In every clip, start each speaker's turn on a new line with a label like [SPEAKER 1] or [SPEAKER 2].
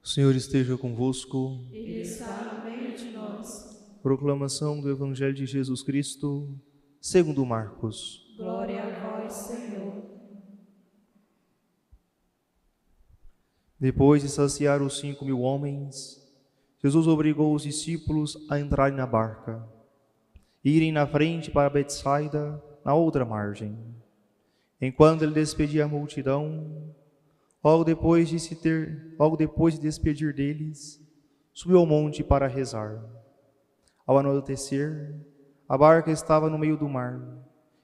[SPEAKER 1] O Senhor esteja convosco.
[SPEAKER 2] Ele está no meio de nós.
[SPEAKER 1] Proclamação do Evangelho de Jesus Cristo, segundo Marcos.
[SPEAKER 2] Glória a vós, Senhor.
[SPEAKER 1] Depois de saciar os 5.000 homens, Jesus obrigou os discípulos a entrarem na barca, irem na frente para Betsaida, na outra margem. Enquanto ele despedia a multidão, logo depois de despedir deles, subiu ao monte para rezar. Ao anoitecer, a barca estava no meio do mar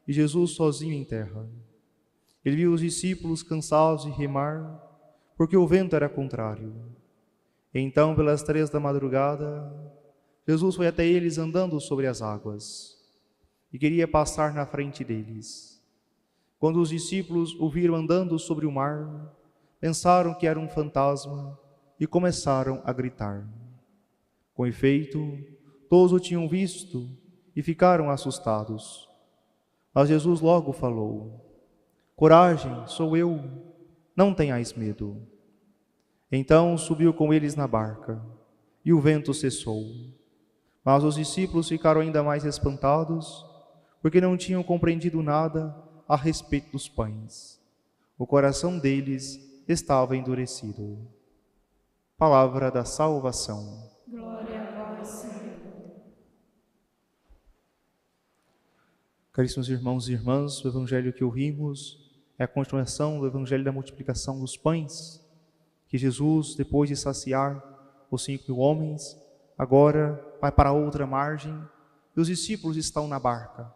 [SPEAKER 1] e Jesus sozinho em terra. Ele viu os discípulos cansados de remar, porque o vento era contrário. Então, pelas 3 da madrugada, Jesus foi até eles andando sobre as águas e queria passar na frente deles. Quando os discípulos o viram andando sobre o mar, pensaram que era um fantasma e começaram a gritar. Com efeito, todos o tinham visto e ficaram assustados. Mas Jesus logo falou: "Coragem, sou eu, não tenhais medo." Então subiu com eles na barca e o vento cessou. Mas os discípulos ficaram ainda mais espantados, porque não tinham compreendido nada a respeito dos pães. O coração deles estava endurecido. Palavra da salvação.
[SPEAKER 2] Glória a vós, Senhor.
[SPEAKER 1] Caríssimos irmãos e irmãs, o Evangelho que ouvimos é a continuação do Evangelho da multiplicação dos pães, que Jesus, depois de saciar os 5.000 homens, agora vai para outra margem e os discípulos estão na barca.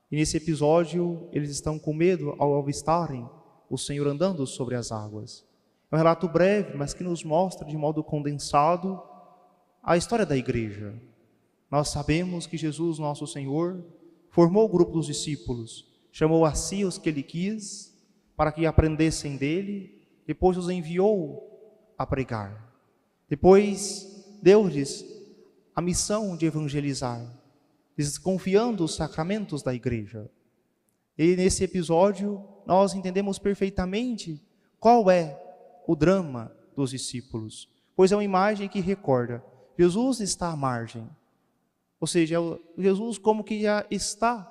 [SPEAKER 1] E nesse episódio, eles estão com medo ao avistarem o Senhor andando sobre as águas. É um relato breve, mas que nos mostra de modo condensado a história da igreja. Nós sabemos que Jesus, nosso Senhor, formou o grupo dos discípulos, chamou a si os que ele quis, para que aprendessem dele, depois os enviou a pregar. Depois deu-lhes a missão de evangelizar, desconfiando os sacramentos da igreja. E nesse episódio, nós entendemos perfeitamente qual é o drama dos discípulos, pois é uma imagem que recorda: Jesus está à margem, ou seja, Jesus como que já está,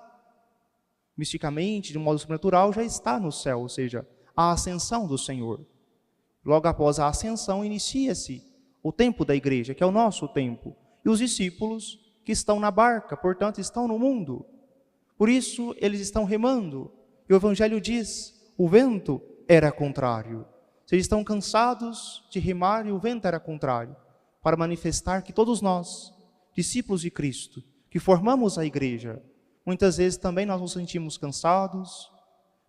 [SPEAKER 1] misticamente, de um modo sobrenatural, já está no céu, ou seja, a ascensão do Senhor. Logo após a ascensão, inicia-se o tempo da igreja, que é o nosso tempo, e os discípulos que estão na barca, portanto, estão no mundo. Por isso, eles estão remando. E o Evangelho diz: o vento era contrário. Eles estão cansados de remar e o vento era contrário, para manifestar que todos nós, discípulos de Cristo, que formamos a igreja, muitas vezes também nós nos sentimos cansados,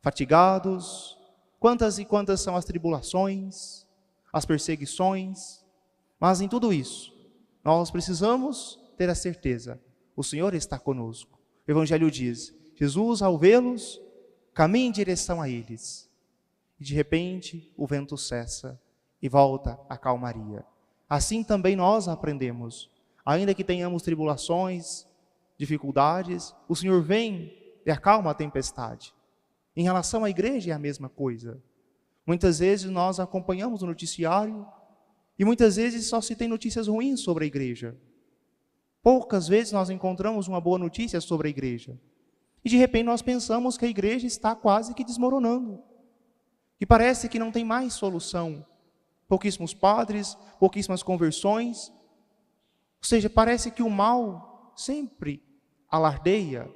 [SPEAKER 1] fatigados. Quantas e quantas são as tribulações, as perseguições, mas em tudo isso, nós precisamos ter a certeza: o Senhor está conosco. O Evangelho diz: Jesus, ao vê-los, caminha em direção a eles. E de repente, o vento cessa e volta a calmaria. Assim também nós aprendemos. Ainda que tenhamos tribulações, dificuldades, o Senhor vem e acalma a tempestade. Em relação à igreja é a mesma coisa. Muitas vezes nós acompanhamos o noticiário e muitas vezes só se tem notícias ruins sobre a igreja. Poucas vezes nós encontramos uma boa notícia sobre a igreja. E de repente nós pensamos que a igreja está quase que desmoronando. Que parece que não tem mais solução. Pouquíssimos padres, pouquíssimas conversões. Ou seja, parece que o mal sempre alardeia.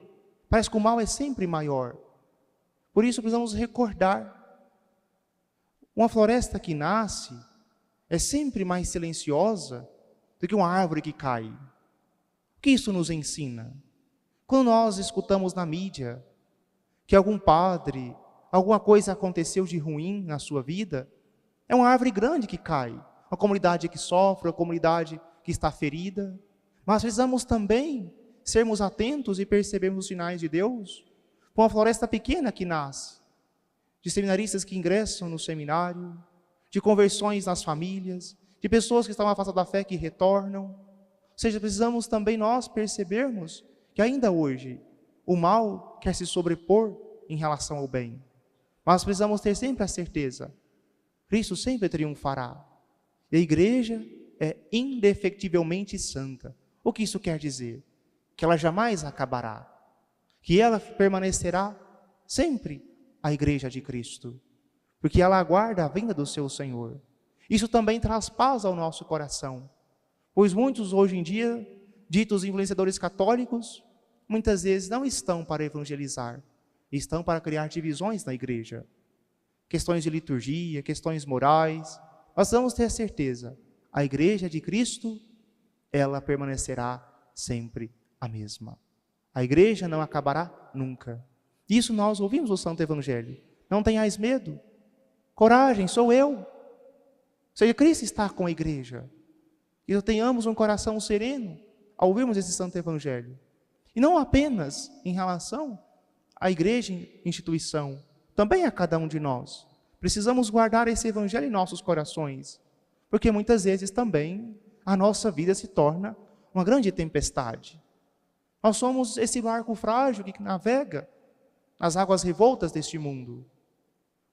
[SPEAKER 1] Parece que o mal é sempre maior. Por isso precisamos recordar. Uma floresta que nasce é sempre mais silenciosa do que uma árvore que cai. O que isso nos ensina? Quando nós escutamos na mídia que algum padre, alguma coisa aconteceu de ruim na sua vida, é uma árvore grande que cai, uma comunidade que sofre, uma comunidade que está ferida. Mas precisamos também sermos atentos e percebermos os sinais de Deus, com uma floresta pequena que nasce, de seminaristas que ingressam no seminário, de conversões nas famílias, de pessoas que estavam afastadas da fé que retornam. Ou seja, precisamos também nós percebermos que ainda hoje o mal quer se sobrepor em relação ao bem. Mas precisamos ter sempre a certeza: Cristo sempre triunfará. E a igreja é indefectivelmente santa. O que isso quer dizer? Que ela jamais acabará. Que ela permanecerá sempre a igreja de Cristo. Porque ela aguarda a vinda do seu Senhor. Isso também traz paz ao nosso coração. Pois muitos hoje em dia, ditos influenciadores católicos, muitas vezes não estão para evangelizar. Estão para criar divisões na igreja. Questões de liturgia, questões morais. Nós vamos ter a certeza, a igreja de Cristo, ela permanecerá sempre a mesma. A igreja não acabará nunca. Isso nós ouvimos no Santo Evangelho. Não tenhais medo. Coragem, sou eu. Ou seja, Cristo está com a igreja. E tenhamos um coração sereno ao ouvirmos esse Santo Evangelho. E não apenas em relação à igreja instituição, também a cada um de nós. Precisamos guardar esse Evangelho em nossos corações, porque muitas vezes também a nossa vida se torna uma grande tempestade. Nós somos esse barco frágil que navega nas águas revoltas deste mundo.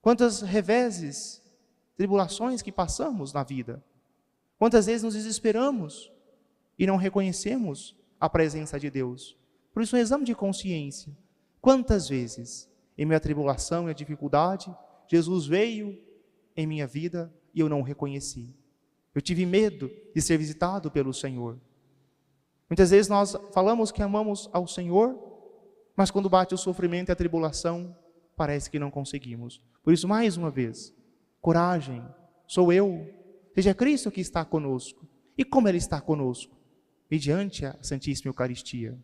[SPEAKER 1] Quantas reveses, tribulações que passamos na vida. Quantas vezes nos desesperamos e não reconhecemos a presença de Deus. Por isso, um exame de consciência. Quantas vezes, em meio à tribulação e à dificuldade, Jesus veio em minha vida e eu não o reconheci. Eu tive medo de ser visitado pelo Senhor. Muitas vezes nós falamos que amamos ao Senhor, mas quando bate o sofrimento e a tribulação, parece que não conseguimos. Por isso, mais uma vez, coragem, sou eu, seja Cristo que está conosco. E como Ele está conosco? Mediante a Santíssima Eucaristia.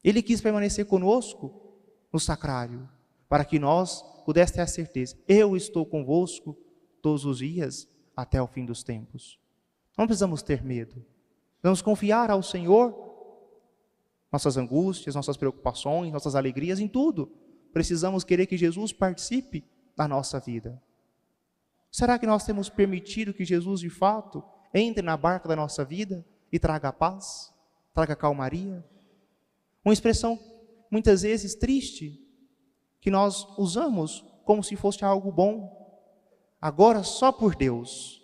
[SPEAKER 1] Ele quis permanecer conosco no sacrário, para que nós pudéssemos ter a certeza, eu estou convosco todos os dias até o fim dos tempos. Não precisamos ter medo. Vamos confiar ao Senhor nossas angústias, nossas preocupações, nossas alegrias, em tudo. Precisamos querer que Jesus participe da nossa vida. Será que nós temos permitido que Jesus, de fato, entre na barca da nossa vida e traga paz, traga calmaria? Uma expressão, muitas vezes, triste, que nós usamos como se fosse algo bom. Agora, só por Deus.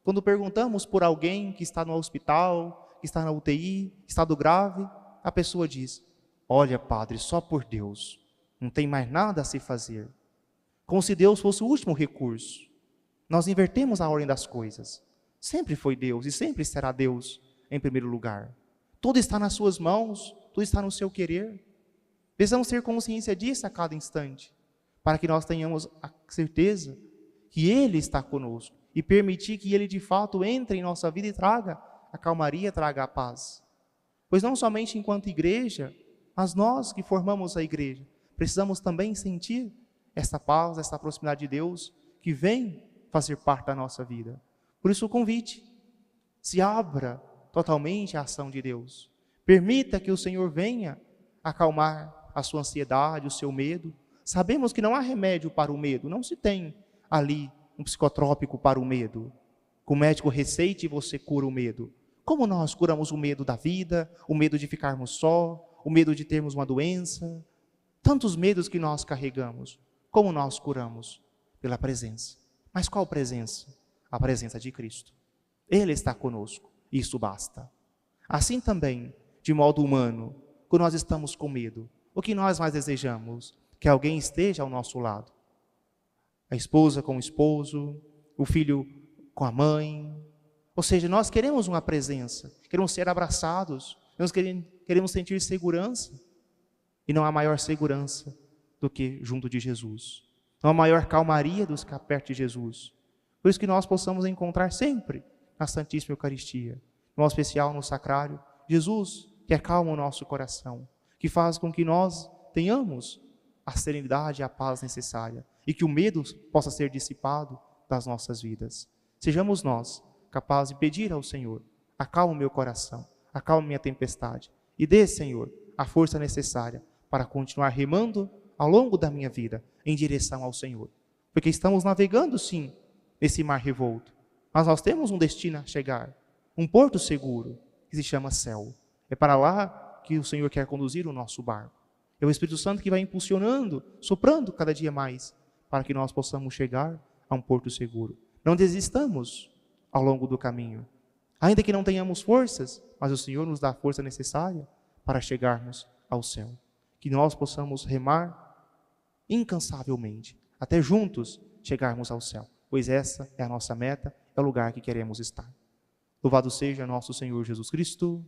[SPEAKER 1] Quando perguntamos por alguém que está no hospital, que está na UTI, estado grave, a pessoa diz, olha, padre, só por Deus. Não tem mais nada a se fazer. Como se Deus fosse o último recurso. Nós invertemos a ordem das coisas. Sempre foi Deus e sempre será Deus em primeiro lugar. Tudo está nas suas mãos, tudo está no seu querer. Precisamos ter consciência disso a cada instante, para que nós tenhamos a certeza que Ele está conosco e permitir que Ele de fato entre em nossa vida e traga a calmaria, traga a paz. Pois não somente enquanto igreja, mas nós que formamos a igreja, precisamos também sentir essa paz, essa proximidade de Deus que vem fazer parte da nossa vida. Por isso o convite, se abra totalmente à ação de Deus. Permita que o Senhor venha acalmar a sua ansiedade, o seu medo. Sabemos que não há remédio para o medo, não se tem ali um psicotrópico para o medo. Que o médico receite e você cura o medo. Como nós curamos o medo da vida, o medo de ficarmos só, o medo de termos uma doença, tantos medos que nós carregamos. Como nós curamos? Pela presença. Mas qual presença? A presença de Cristo. Ele está conosco, isso basta. Assim também, de modo humano, quando nós estamos com medo, o que nós mais desejamos? Que alguém esteja ao nosso lado. A esposa com o esposo, o filho com a mãe. Ou seja, nós queremos uma presença, queremos ser abraçados, nós queremos sentir segurança. E não há maior segurança do que junto de Jesus. Não há maior calmaria do que perto de Jesus. Por isso que nós possamos encontrar sempre na Santíssima Eucaristia, de modo especial no sacrário, Jesus que acalma o nosso coração, que faz com que nós tenhamos a serenidade e a paz necessária e que o medo possa ser dissipado das nossas vidas. Sejamos nós capazes de pedir ao Senhor, acalma o meu coração, acalma minha tempestade e dê, Senhor, a força necessária para continuar remando ao longo da minha vida em direção ao Senhor. Porque estamos navegando, sim, nesse mar revolto, mas nós temos um destino a chegar, um porto seguro, que se chama céu. É para lá que o Senhor quer conduzir o nosso barco. É o Espírito Santo que vai impulsionando, soprando cada dia mais, para que nós possamos chegar a um porto seguro. Não desistamos, ao longo do caminho. Ainda que não tenhamos forças, mas o Senhor nos dá a força necessária para chegarmos ao céu. Que nós possamos remar incansavelmente, até juntos chegarmos ao céu, pois essa é a nossa meta, é o lugar que queremos estar. Louvado seja nosso Senhor Jesus Cristo.